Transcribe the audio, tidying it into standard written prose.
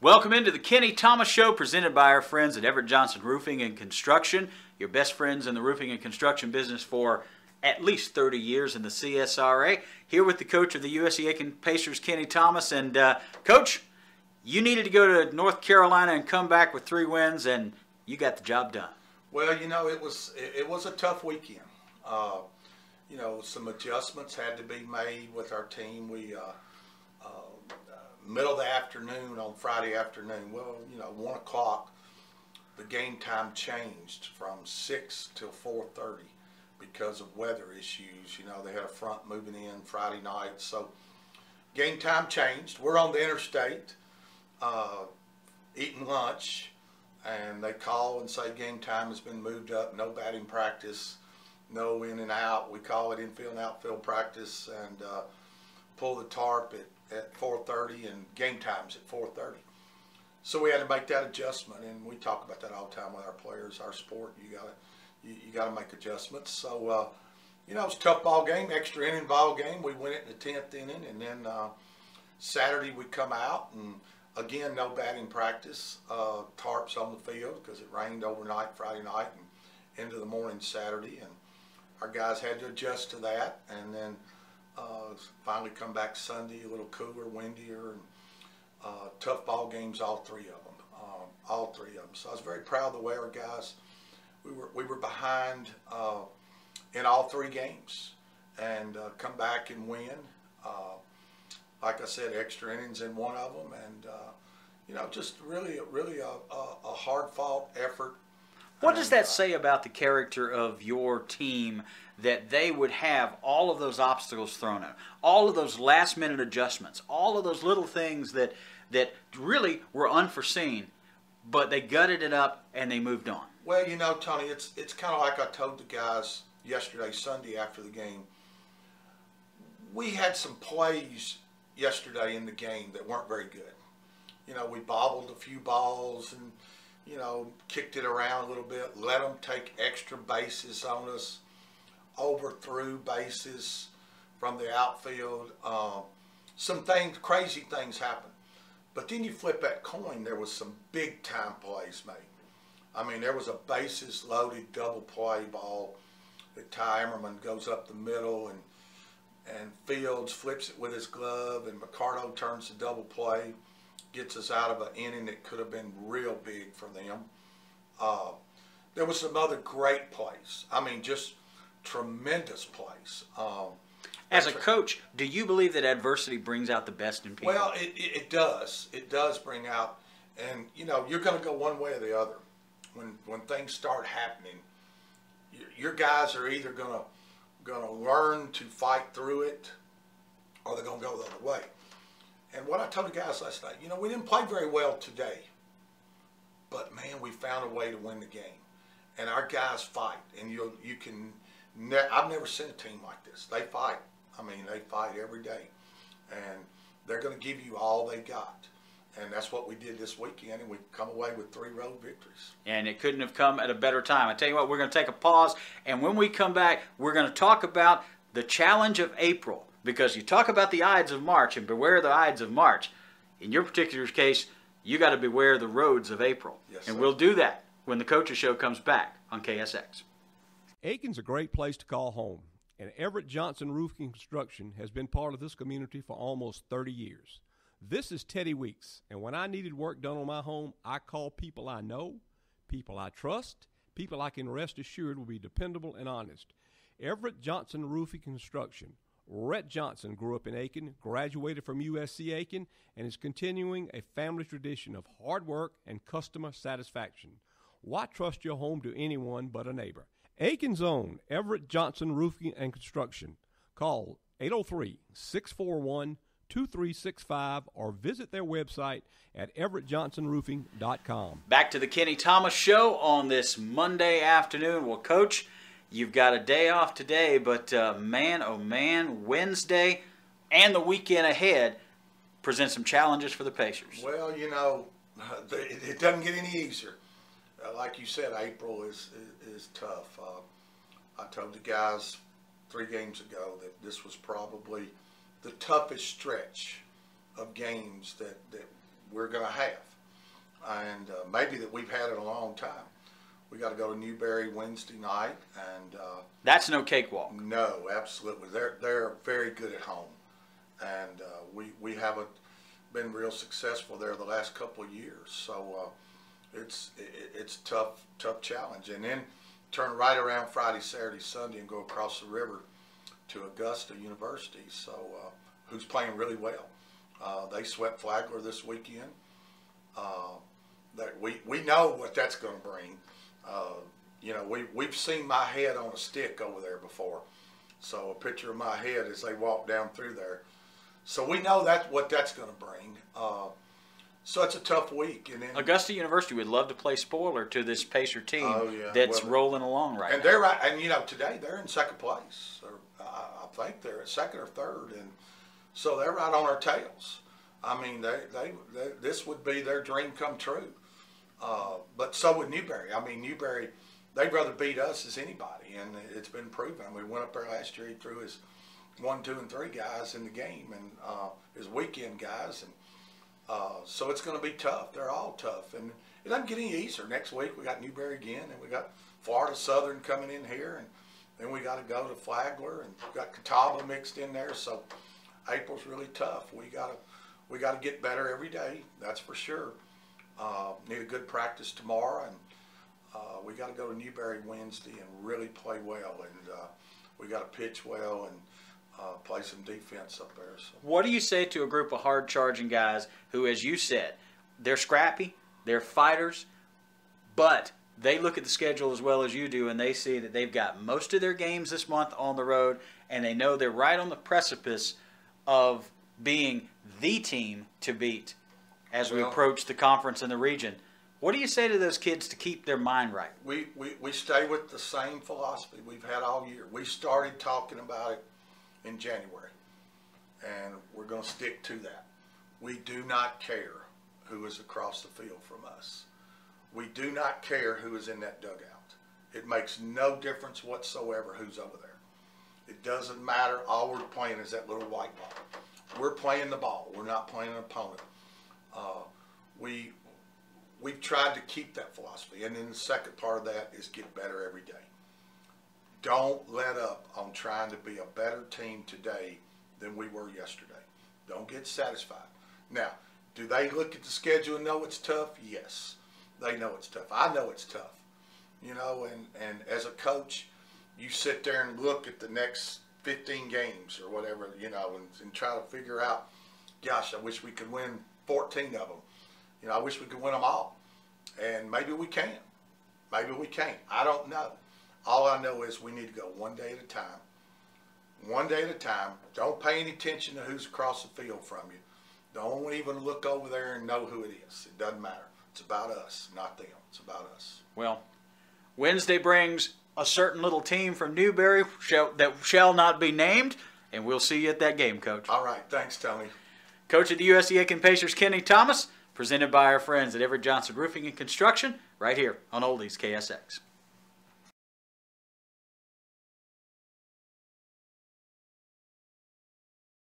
Welcome into the Kenny Thomas Show, presented by our friends at Everett Johnson Roofing and Construction, your best friends in the roofing and construction business for at least 30 years in the CSRA. Here with the coach of the USC Aiken Pacers, Kenny Thomas. And Coach, you needed to go to North Carolina and come back with 3 wins, and you got the job done. Well, you know, it was a tough weekend. You know, some adjustments had to be made with our team. We middle of the afternoon on Friday afternoon, well, you know, 1 o'clock, the game time changed from 6 till 4:30 because of weather issues. You know, they had a front moving in Friday night, so game time changed. We're on the interstate eating lunch, and they call and say game time has been moved up, no batting practice, no in and out. We call it infield and outfield practice, and pull the tarp at 4:30 and game time's at 4:30. So we had to make that adjustment, and we talk about that all the time with our players. Our sport, you gotta make adjustments. So you know, it was a tough ball game, extra inning ball game. We win it in the 10th inning, and then Saturday we come out, and again, no batting practice, tarps on the field because it rained overnight Friday night and into the morning Saturday, and our guys had to adjust to that, and then finally come back Sunday, a little cooler, windier, and tough ball games, all 3 of them. So I was very proud of the way our guys, we were behind in all 3 games, and come back and win. Like I said, extra innings in 1 of them, and you know, just really a hard-fought effort. What does that say about the character of your team, that they would have all of those obstacles thrown at, all of those last-minute adjustments, all of those little things that really were unforeseen, but they gutted it up and they moved on? Well, you know, Tony, it's kind of like I told the guys yesterday, Sunday after the game. We had some plays yesterday in the game that weren't very good. You know, we bobbled a few balls and, you know, kicked it around a little bit, let them take extra bases on us, overthrew bases from the outfield. Some things, crazy things happened. But then you flip that coin, there was some big time plays made. I mean, there was a bases loaded double play ball that Ty Emmerman goes up the middle, and Fields flips it with his glove, and McCardo turns the double play, gets us out of an inning that could have been real big for them. There was some other great plays. I mean, just tremendous plays. As a coach, do you believe that adversity brings out the best in people? Well, it does. It does bring out, and you know, you're going to go one way or the other. When things start happening, your guys are either going to learn to fight through it, or they're going to go the other way. And what I told the guys last night, you know, we didn't play very well today, but man, we found a way to win the game. And our guys fight, and I've never seen a team like this. They fight. I mean, they fight every day, and they're going to give you all they got. And that's what we did this weekend, and we come away with 3 road victories. And it couldn't have come at a better time. I tell you what, we're going to take a pause, and when we come back, we're going to talk about the challenge of April, because you talk about the Ides of March, and beware the Ides of March. In your particular case, you got to beware the roads of April. Yes, and sir. We'll do that when the Coaches Show comes back on KSX. Aiken's a great place to call home, and Everett Johnson Roofing Construction has been part of this community for almost 30 years. This is Teddy Weeks, and when I needed work done on my home, I called people I know, people I trust, people I can rest assured will be dependable and honest. Everett Johnson Roofing Construction. Rhett Johnson grew up in Aiken, graduated from USC Aiken, and is continuing a family tradition of hard work and customer satisfaction. Why trust your home to anyone but a neighbor? Aiken's own Everett Johnson Roofing and Construction. Call 803-641-2365 or visit their website at everettjohnsonroofing.com. Back to the Kenny Thomas Show on this Monday afternoon. Well, Coach, you've got a day off today, but man, oh man, Wednesday and the weekend ahead present some challenges for the Pacers. Well, you know, it doesn't get any easier. Like you said, April is tough. I told the guys 3 games ago that this was probably the toughest stretch of games that we're going to have. and maybe that we've had in a long time. We got to go to Newberry Wednesday night, and that's no cakewalk. No, absolutely. They're very good at home, and we haven't been real successful there the last couple of years. So it's a tough challenge, and then turn right around Friday, Saturday, Sunday, and go across the river to Augusta University. So who's playing really well. They swept Flagler this weekend. We know what that's going to bring. You know, we've seen my head on a stick over there before. So a picture of my head as they walk down through there. So we know what that's going to bring. So it's a tough week. And then Augusta University would love to play spoiler to this Pacer team yeah. that's rolling along right now. And they're right. And you know, today they're in second place. Or, I think they're at second or third, and so they're right on our tails. I mean, this would be their dream come true. But so would Newberry. I mean, Newberry, they'd rather beat us as anybody, and it's been proven. We went up there last year. He threw his 1, 2, and 3 guys in the game, and his weekend guys, and so it's going to be tough. They're all tough, and it doesn't get any easier. Next week we got Newberry again, and we got Florida Southern coming in here, and then we got to go to Flagler, and we got Catawba mixed in there. So April's really tough. We got to get better every day. That's for sure. Need a good practice tomorrow, and we got to go to Newberry Wednesday and really play well, and we got to pitch well and play some defense up there. So. What do you say to a group of hard-charging guys who, as you said, they're scrappy, they're fighters, but they look at the schedule as well as you do, and they see that they've got most of their games this month on the road, and they know they're right on the precipice of being the team to beat as we approach the conference in the region. What do you say to those kids to keep their mind right? We stay with the same philosophy we've had all year. We started talking about it in January, and we're going to stick to that. We do not care who is across the field from us. We do not care who is in that dugout. It makes no difference whatsoever who's over there. It doesn't matter. All we're playing is that little white ball. We're playing the ball. We're not playing an opponent. We've tried to keep that philosophy, and then the second part of that is get better every day. Don't let up on trying to be a better team today than we were yesterday. Don't get satisfied. Now, do they look at the schedule and know it's tough? Yes, they know it's tough. I know it's tough. You know, and as a coach, you sit there and look at the next 15 games or whatever, you know, and try to figure out, gosh, I wish we could win 14 of them. You know, I wish we could win them all. And maybe we can. Maybe we can't. I don't know. All I know is we need to go one day at a time. One day at a time. Don't pay any attention to who's across the field from you. Don't even look over there and know who it is. It doesn't matter. It's about us, not them. It's about us. Well, Wednesday brings a certain little team from Newberry that shall not be named, and we'll see you at that game, Coach. All right. Thanks, Tony. Coach of the USC Aiken Pacers, Kenny Thomas, presented by our friends at Everett Johnson Roofing and Construction, right here on Oldies KSX.